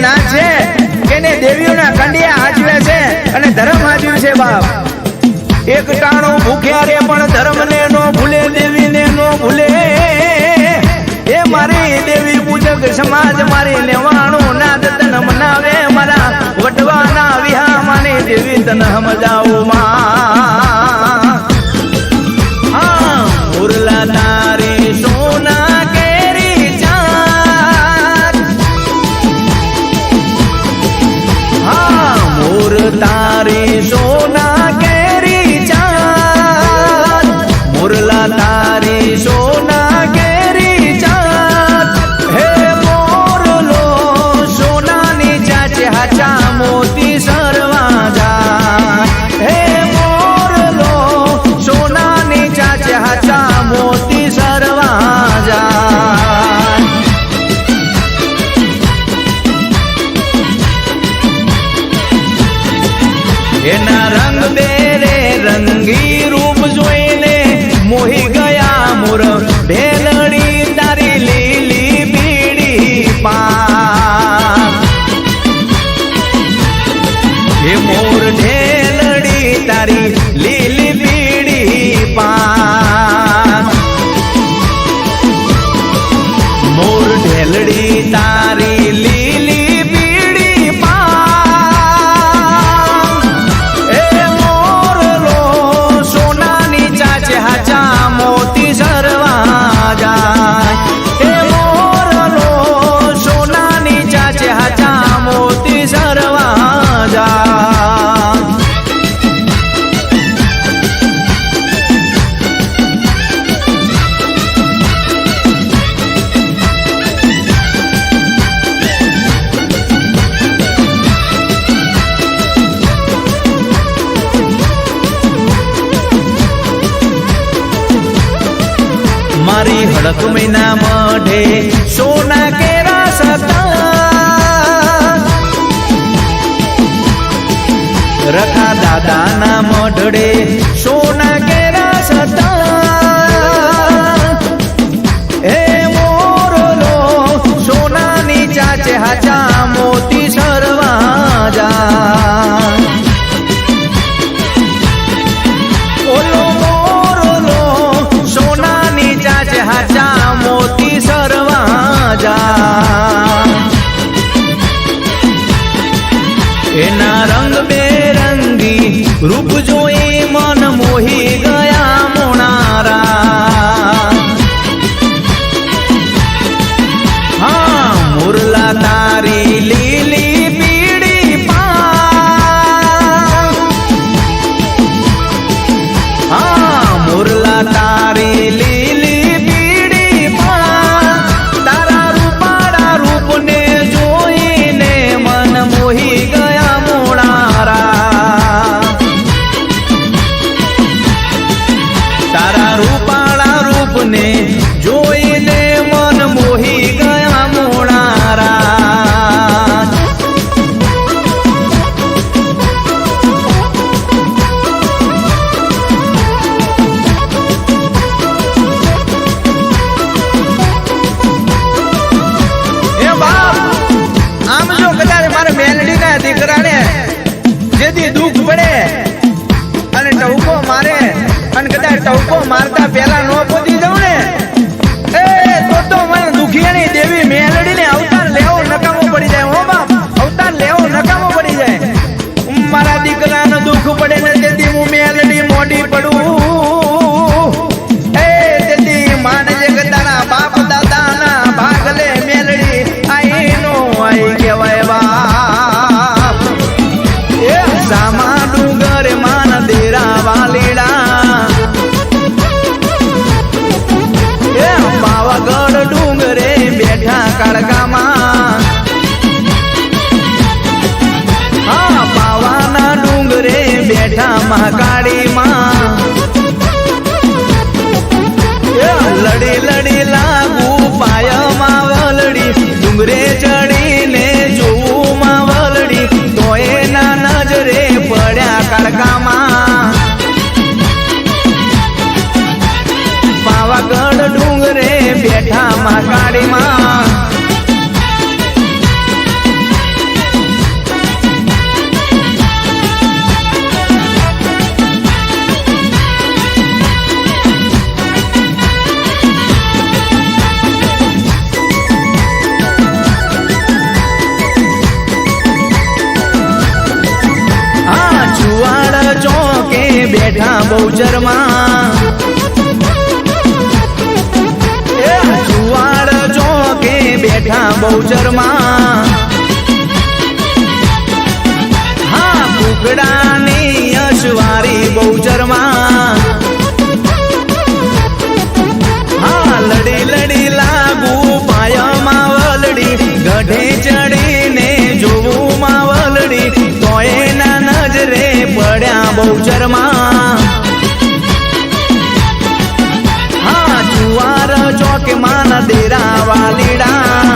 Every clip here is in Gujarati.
નાચ છે એને દેવીઓના કંડિયા હાજવે છે અને ધર્મ હાજવે છે બાપ એક ટાણું ભૂખ્યા રે પણ ધર્મ ને નો ભૂલે દેવી ને નો ભૂલે એ મારી દેવી પૂજક સમાજ મારી લેવાણું નાદ તન મનાવે મારા વડવાના વિહા માની દેવી તન સમજાવું માં હા ઉરલા તારી સોના કેરી ચાંદ હા મોર તારી સોના કેરી ચાંદ મુરલા તારી સોના કેરી ચાંદ હે મોરલો સોનાની ચાચે હાચા મોતી સરવા જાય હે મોરલો સોનાની ચાચે હાચા મોતી સરવા જાય એના રંગ બેરે રંગી રૂપ જોઈને મોહી ગયા મોર ઢેલડી તારી લીલી પીડી પા હે મોર ઢેલડી તારી લીલી પીડી પા મોર ઢેલડી તારી લીલી પીડી પા એ મોરલો સોનાની ચાચે હાચા મોતી સરવા જાય એ મોરલો સોનાની ચાચે હાચા મોતી સરવા જાય મારી હડક મહિના મઢે સોના કેરા સતા રખા દાદાના મઢડે સોના કેરા સતા હે મોરલો સોનાની ચાચે હાચા મોતી સરવા જાય ઓલો મોરલો સોનાની ચાચે હાચા મોતી સરવા જા એના રંગ બેરંગી રૂપ જોઈ મન મોહી ગયા મોણારા હા મુરલા તારી લીલી પીડી પા હા મુરલા તારી લીલી પીડી પા તારા રૂપાળા રૂપને જોઈને મન મોહી ગયા મોણારા બહુચરમાં જુવાડ ચોકે બેઠા બહુચરમાં હા કુકડાની અસવારી બહુચરમાં હા લડી લડી લાગુ પાયમાં વલડી ગઢે ચડીને જોવું માં વલડી તોય ના નજરે પડ્યા બહુચરમાં હા જુવાર ચોક માં દેરા વાલીડા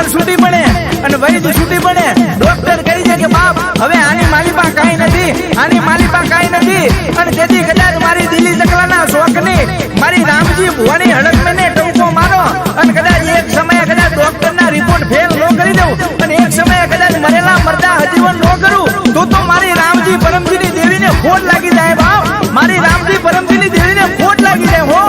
છૂટી પડે અને વૈદ છૂટી પડે ડોક્ટર કહી દે કે બાપ હવે આની માલિપા કાંઈ નથી આની માલિપા કાંઈ નથી અને તેથી કદાચ મારી દિલ્હી ચકલાના શોખની મારી રામજી ભુવાની હડકને ટંકો મારો અને કદાચ એક સમયે કદાચ ડોક્ટરના રિપોર્ટ ફેલ ન કરી દઉં અને એક સમયે કદાચ મરેલા મરદા હજીવન ન કરું તો મારી રામજી પરમજીની દેવીને ખોટ લાગી જાય બાપ મારી રામજી પરમજીની દેવીને ખોટ લાગી જાય હો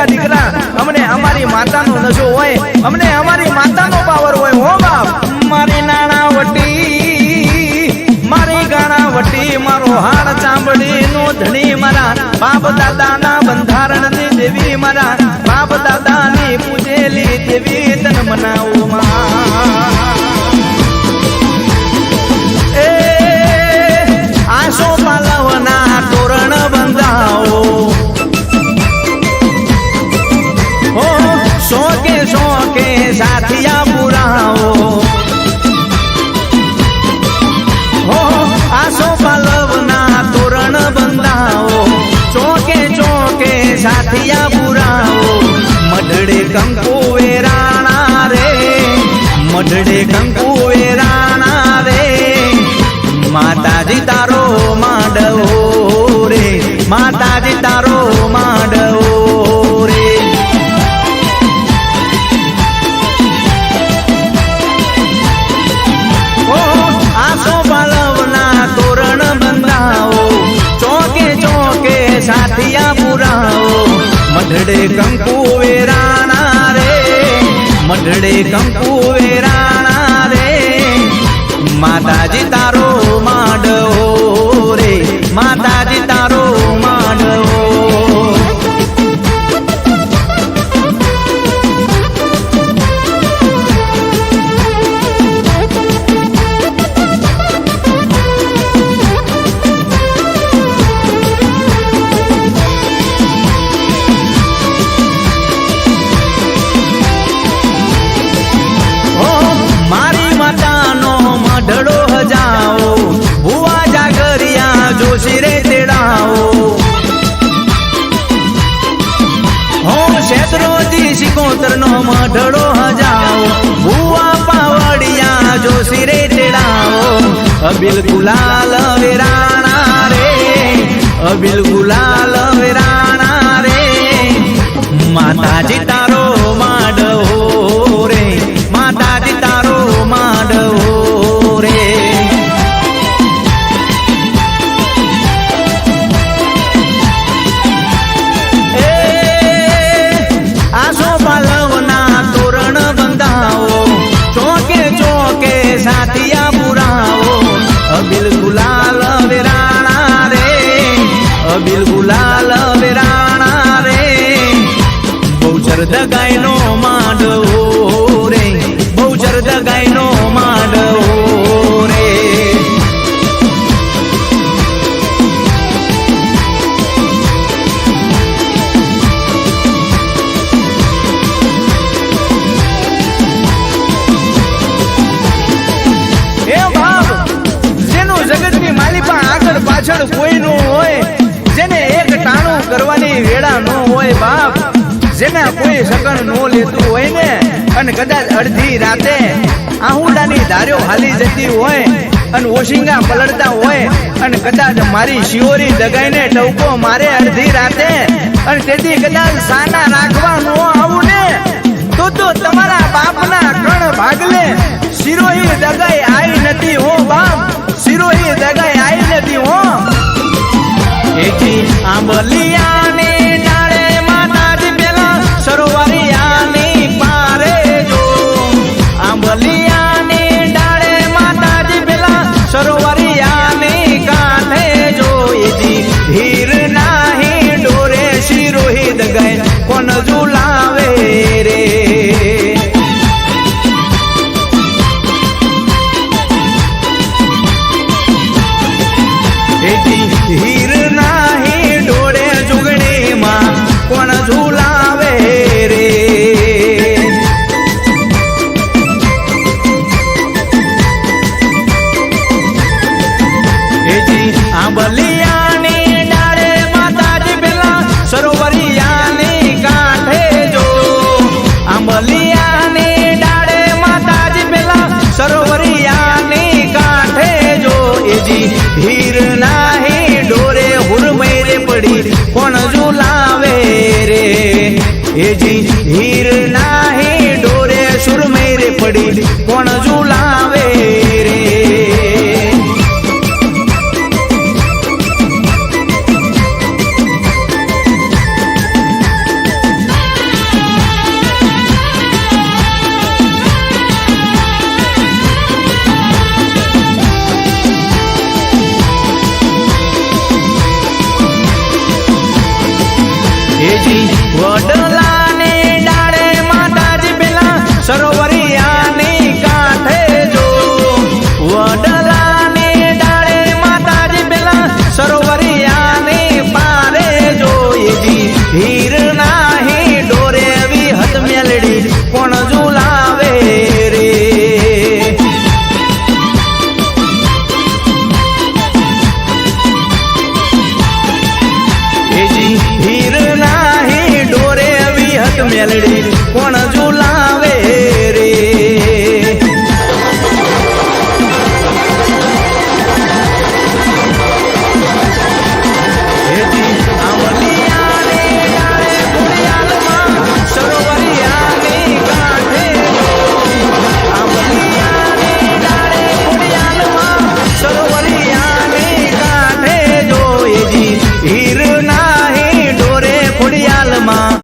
દીકરા અમને અમારી માતાનો નશો હોય અમને અમારી માતાનો પાવર હોય હો બાપ મારી નાણાવટી મારી ગાણાવટી મારો હાડ ચાંબડી નો ધણી મારા બાપ દાદાના બંધારણની દેવી મારા બાપ દાદાની પૂજેલી દેવી તન મનાવો એ આસો પાલવના તોરણ બંધાવો શોકે સાથિયા પુરાવો હો આસો પાલવના તોરણ બંધાવો ચોકે ચોકે સાથિયા પુરાવો મઢડે કંકુ વેરાણ મઢડે કંકુ વેરાણા રે માતાજી તારો માંડવો રે માતાજી તારો માંડવો રે ઓ આસો પાલવના તોરણ બંધાવો ચોકે ચોકે સાથિયા પુરાવો મઢડે કંકુ વેરાણા રે મઢડે કંકુ વેરાણા રે માતાજી તારો માંડવો રે માતાજી તારો માંડવો સિકોતરનો મઢડો હજાઓ ભુવા પાવડિયા જોશી રે તેડાવો અબિલ ગુલાલ વેરાણા રે અબિલ ગુલાલ વેરાણા રે માતાજી તારો માંડવો રે માતાજી તારો માંડવો રે સાથિયા પુરાવો અબિલ ગુલાલ વેરાણા રે અબિલ ગુલાલ વેરાણા રે બહુ જરદ ગાયનો માંડવો રે બહુ જરદ ગાયનો માંડવો રે પાછળ કોઈનું હોય જેને એક ટાણું કરવાની વેળા ન હોય બાપ જેના કોઈ સગન નો લેતું હોય ને અને કદાચ અડધી રાતે આહુડાની ધાર્યો હાલી જતી હોય અને ઓશિંગા પલળતા હોય અને કદાચ મારી શિયોરી દગાઈને ટવકો મારે અડધી રાતે અને તેથી કદાચ સાના રાખવા ન આવું ને તો તમારા બાપના કણ ભાગલે શિરોહી દગાઈ આવી નથી હો બાપ શિરોહી દગાઈ આવી નથી હો એથી આંબલિયાને ડાળે માતાજી પેલા સરોવરિયાની પારે જો આંબલિયાને ડાળે માતાજી પેલા સરોવરિયાની કાંઠે જો એથી હીર નાહી ડોરે શિરોહી દગાઈ કોણ ઝુલાવે રે હીર નાહી ડોળે જુગણીમાં કોણ ઝુલાવે રે આંબલિયાની ડાળે માતાજી પેલા સરોવરિયાની કાંઠે જો આંબલિયાની ડાળે માતાજી પેલા સરોવરિયાની કાંઠે જો એજી હીર નાહી ડોરે હુરમૈરે પડી કોણ ઝુલાવે રે એજી હીર નાહી ડોરે સુરમૈરે પડી કોણ ઝુલાવે રે વડલાને ડાળે માતાજી પેલા સરોવરિયાની કાંઠે જો વડલાને ડાળે માતાજી પેલા સરોવરિયાની પારે જો એજી હીર નાહી ડોરે વિહત મેલડી કોણ ઝુલાવે રે એજી હીર નાહી ડોરે વિહત મેલડી કોણ ઝુલા